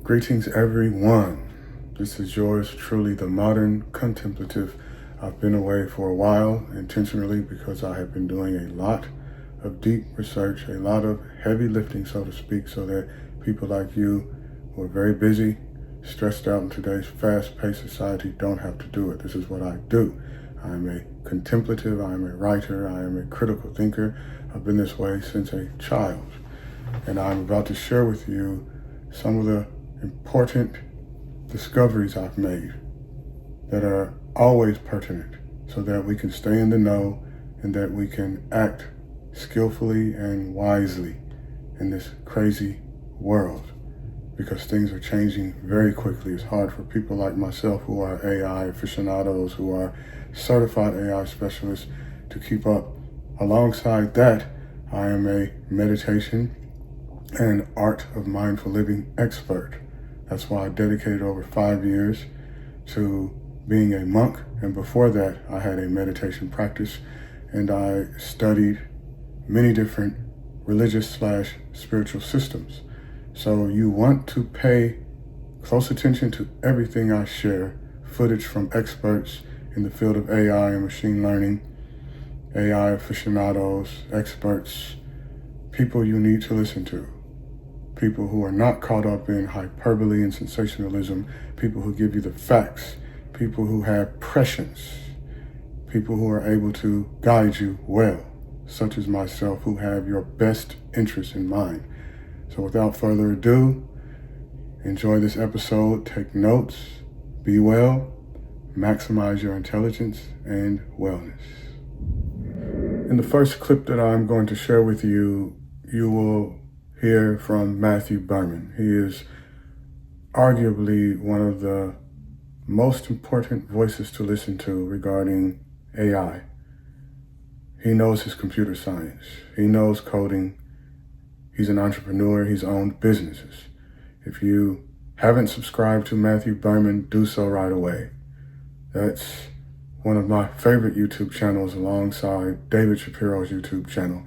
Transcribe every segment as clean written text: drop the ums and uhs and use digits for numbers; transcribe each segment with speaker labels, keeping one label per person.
Speaker 1: Greetings, everyone. This is yours truly, the modern contemplative. I've been away for a while intentionally because I have been doing a lot of deep research, a lot of heavy lifting, so to speak, so that people like you who are very busy, stressed out in today's fast-paced society don't have to do it. This is what I do. I'm a contemplative, I am a writer, I am a critical thinker. I've been this way since a child. And I'm about to share with you some of the important discoveries I've made that are always pertinent so that we can stay in the know and that we can act skillfully and wisely in this crazy world, because things are changing very quickly. It's hard for people like myself who are AI aficionados, who are certified AI specialists, to keep up. Alongside that, I am a meditation and art of mindful living expert. That's why I dedicated over 5 years to being a monk. And before that, I had a meditation practice and I studied many different religious/spiritual systems. So you want to pay close attention to everything I share, footage from experts in the field of AI and machine learning, AI aficionados, experts, people you need to listen to. People who are not caught up in hyperbole and sensationalism, people who give you the facts, people who have prescience, people who are able to guide you well, such as myself, who have your best interests in mind. So without further ado, enjoy this episode, take notes, be well, maximize your intelligence and wellness. In the first clip that I'm going to share with you, you will hear from Matthew Berman. He is arguably one of the most important voices to listen to regarding AI. He knows his computer science. He knows coding. He's an entrepreneur. He's owned businesses. If you haven't subscribed to Matthew Berman, do so right away. That's one of my favorite YouTube channels alongside David Shapiro's YouTube channel.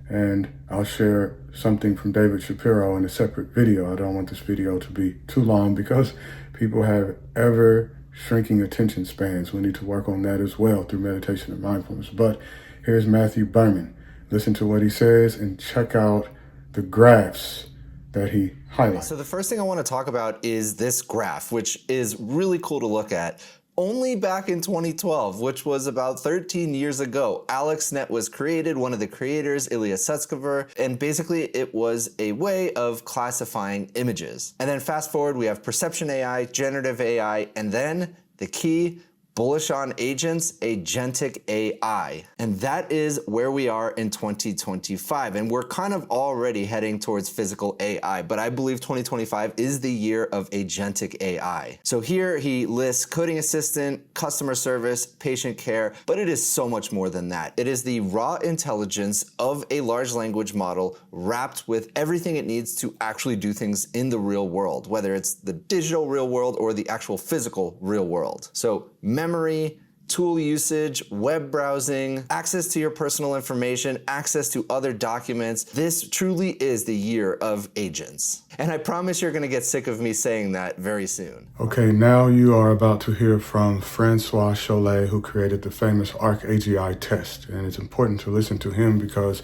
Speaker 1: And I'll share something from David Shapiro in a separate video. I don't want this video to be too long because people have ever shrinking attention spans. We need to work on that as well through meditation and mindfulness. But here's Matthew Berman. Listen to what he says and check out the graphs that he highlights.
Speaker 2: So the first thing I want to talk about is this graph, which is really cool to look at. Only back in 2012, which was about 13 years ago, AlexNet was created, one of the creators, Ilya Sutskever, and basically it was a way of classifying images. And then fast forward, we have perception AI, generative AI, and then the key, bullish on agents, agentic AI. And that is where we are in 2025. And we're kind of already heading towards physical AI, but I believe 2025 is the year of agentic AI. So here he lists coding assistant, customer service, patient care, but it is so much more than that. It is the raw intelligence of a large language model wrapped with everything it needs to actually do things in the real world, whether it's the digital real world or the actual physical real world. So memory, tool usage, web browsing, access to your personal information, access to other documents. This truly is the year of agents. And I promise you're gonna get sick of me saying that very soon.
Speaker 1: Okay, now you are about to hear from François Chollet, who created the famous ARC-AGI test. And it's important to listen to him because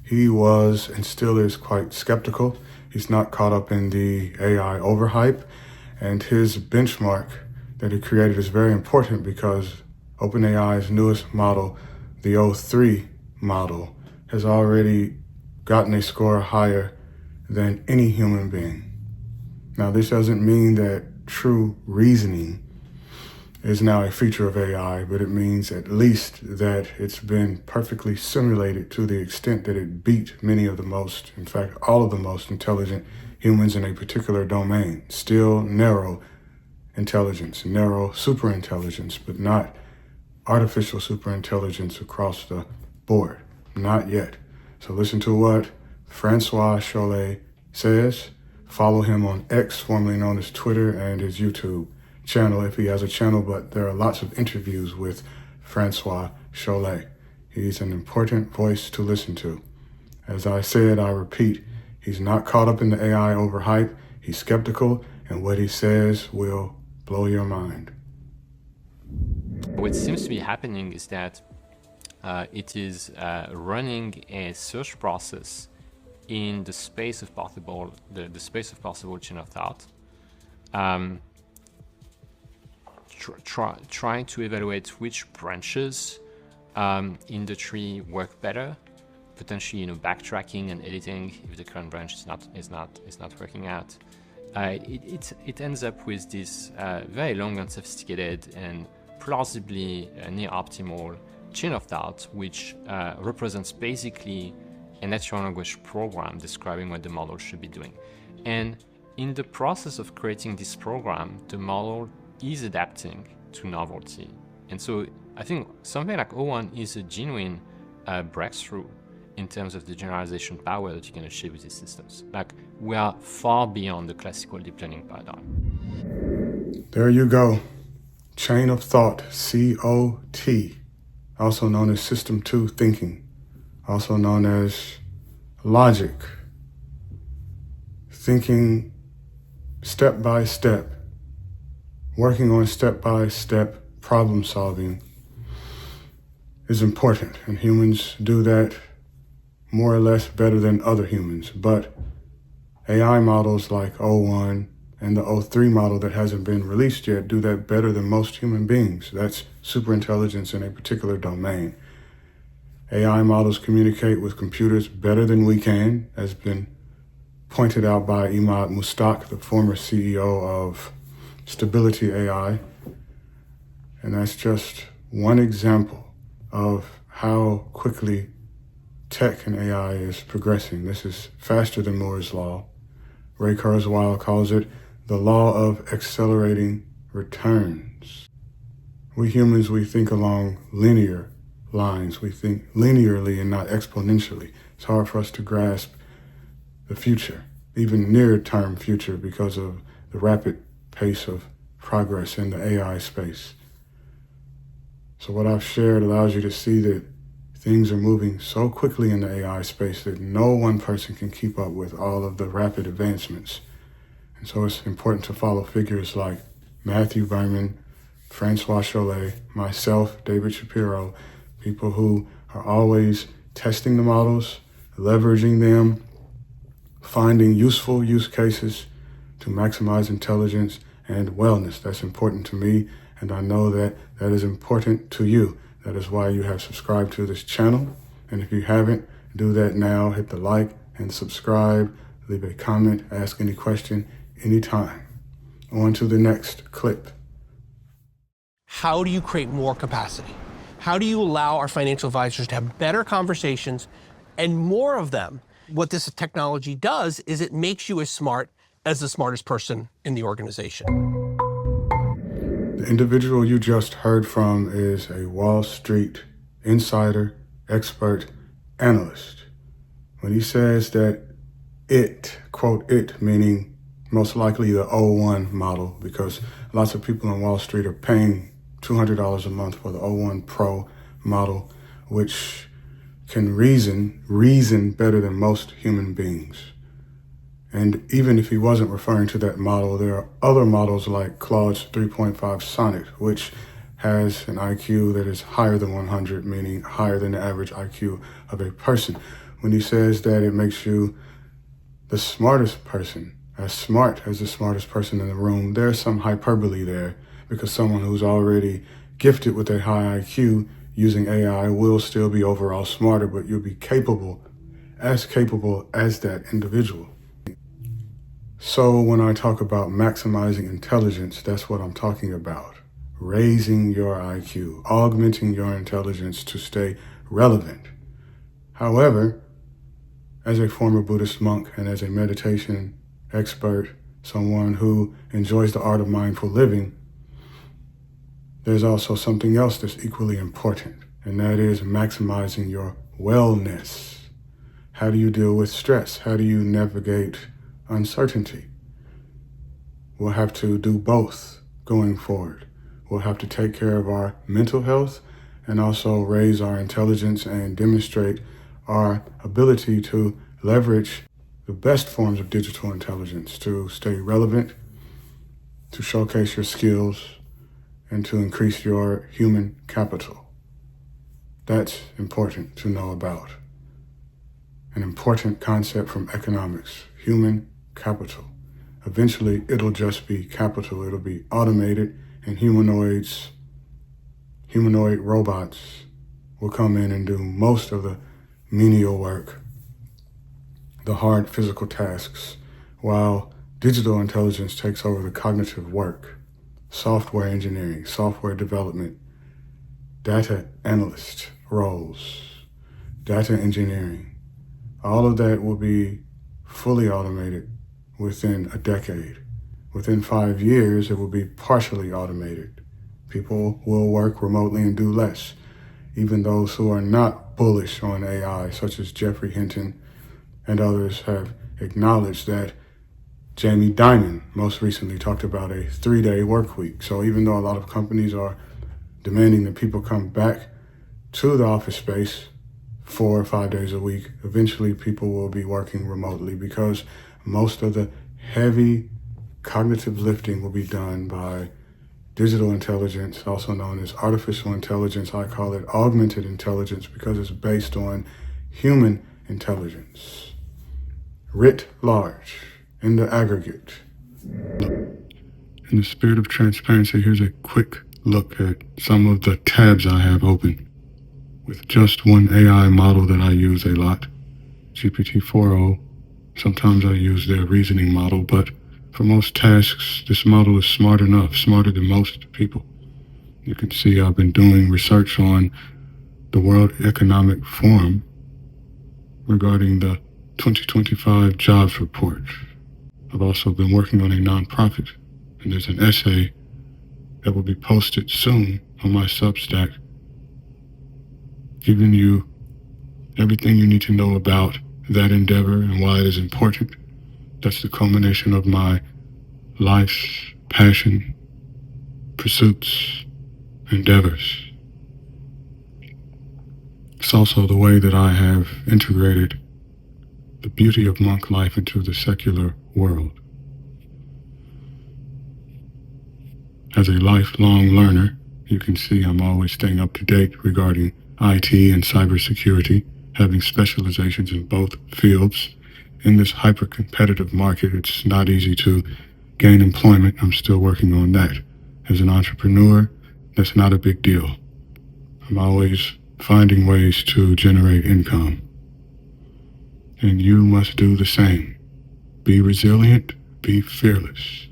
Speaker 1: he was and still is quite skeptical. He's not caught up in the AI overhype, and his benchmark that he created is very important because OpenAI's newest model, the O3 model, has already gotten a score higher than any human being. Now, this doesn't mean that true reasoning is now a feature of AI, but it means at least that it's been perfectly simulated to the extent that it beat many of the most, in fact, all of the most intelligent humans in a particular domain. Still narrow intelligence, narrow superintelligence, but not artificial superintelligence across the board. Not yet. So listen to what François Chollet says. Follow him on X, formerly known as Twitter, and his YouTube channel if he has a channel, but there are lots of interviews with François Chollet. He's an important voice to listen to. As I said, I repeat, he's not caught up in the AI overhype. He's skeptical, and what he says will blow your mind.
Speaker 3: What seems to be happening is that it is running a search process in the space of possible, the space of possible chain of thought, trying to evaluate which branches in the tree work better, potentially backtracking and editing if the current branch is not working out. It ends up with this very long and sophisticated and plausibly near optimal chain of thought, which represents basically a natural language program describing what the model should be doing. And in the process of creating this program, the model is adapting to novelty. And so I think something like O1 is a genuine breakthrough in terms of the generalization power that you can achieve with these systems. Like, we are far beyond the classical deep learning paradigm.
Speaker 1: There you go. Chain of thought, COT, also known as System 2 thinking, also known as logic. Thinking step by step, working on step-by-step problem solving is important, and humans do that more or less better than other humans. But AI models like O1 and the O3 model that hasn't been released yet do that better than most human beings. That's superintelligence in a particular domain. AI models communicate with computers better than we can, as been pointed out by Imad Mustaq, the former CEO of Stability AI. And that's just one example of how quickly tech and AI is progressing. This is faster than Moore's Law. Ray Kurzweil calls it the law of accelerating returns. We humans, we think along linear lines. We think linearly and not exponentially. It's hard for us to grasp the future, even near-term future, because of the rapid pace of progress in the AI space. So what I've shared allows you to see that things are moving so quickly in the AI space that no one person can keep up with all of the rapid advancements. And so it's important to follow figures like Matthew Berman, François Chollet, myself, David Shapiro, people who are always testing the models, leveraging them, finding useful use cases to maximize intelligence and wellness. That's important to me, and I know that that is important to you. That is why you have subscribed to this channel. And if you haven't, do that now. Hit the like and subscribe, leave a comment, ask any question anytime. On to the next clip.
Speaker 4: How do you create more capacity? How do you allow our financial advisors to have better conversations and more of them? What this technology does is it makes you as smart as the smartest person in the organization.
Speaker 1: The individual you just heard from is a Wall Street insider, expert, analyst. When he says that it, quote it, meaning most likely the O1 model, because lots of people on Wall Street are paying $200 a month for the O1 Pro model, which can reason better than most human beings. And even if he wasn't referring to that model, there are other models like Claude's 3.5 Sonnet, which has an IQ that is higher than 100, meaning higher than the average IQ of a person. When he says that it makes you the smartest person, as smart as the smartest person in the room, there's some hyperbole there, because someone who's already gifted with a high IQ using AI will still be overall smarter, but you'll be capable as that individual. So when I talk about maximizing intelligence, that's what I'm talking about. Raising your IQ, augmenting your intelligence to stay relevant. However, as a former Buddhist monk and as a meditation expert, someone who enjoys the art of mindful living, there's also something else that's equally important, and that is maximizing your wellness. How do you deal with stress? How do you navigate uncertainty? We'll have to do both going forward. We'll have to take care of our mental health and also raise our intelligence and demonstrate our ability to leverage the best forms of digital intelligence to stay relevant, to showcase your skills, and to increase your human capital. That's important to know about. An important concept from economics, human capital. Eventually, it'll just be capital. It'll be automated, and humanoid robots will come in and do most of the menial work, the hard physical tasks, while digital intelligence takes over the cognitive work, software engineering, software development, data analyst roles, data engineering. All of that will be fully automated within a decade. Within 5 years, it will be partially automated. People will work remotely and do less. Even those who are not bullish on AI, such as Jeffrey Hinton and others, have acknowledged that. Jamie Dimon most recently talked about a 3-day work week. So even though a lot of companies are demanding that people come back to the office space 4 or 5 days a week, eventually people will be working remotely because most of the heavy cognitive lifting will be done by digital intelligence, also known as artificial intelligence. I call it augmented intelligence because it's based on human intelligence, writ large, in the aggregate. In the spirit of transparency, here's a quick look at some of the tabs I have open with just one AI model that I use a lot, GPT-4o. Sometimes I use their reasoning model, but for most tasks, this model is smart enough, smarter than most people. You can see I've been doing research on the World Economic Forum regarding the 2025 jobs report. I've also been working on a nonprofit, and there's an essay that will be posted soon on my Substack, giving you everything you need to know about that endeavor and why it is important. That's the culmination of my life's passion, pursuits, endeavors. It's also the way that I have integrated the beauty of monk life into the secular world. As a lifelong learner, you can see I'm always staying up to date regarding IT and cybersecurity, having specializations in both fields. In this hyper-competitive market, it's not easy to gain employment. I'm still working on that. As an entrepreneur, that's not a big deal. I'm always finding ways to generate income. And you must do the same. Be resilient, be fearless.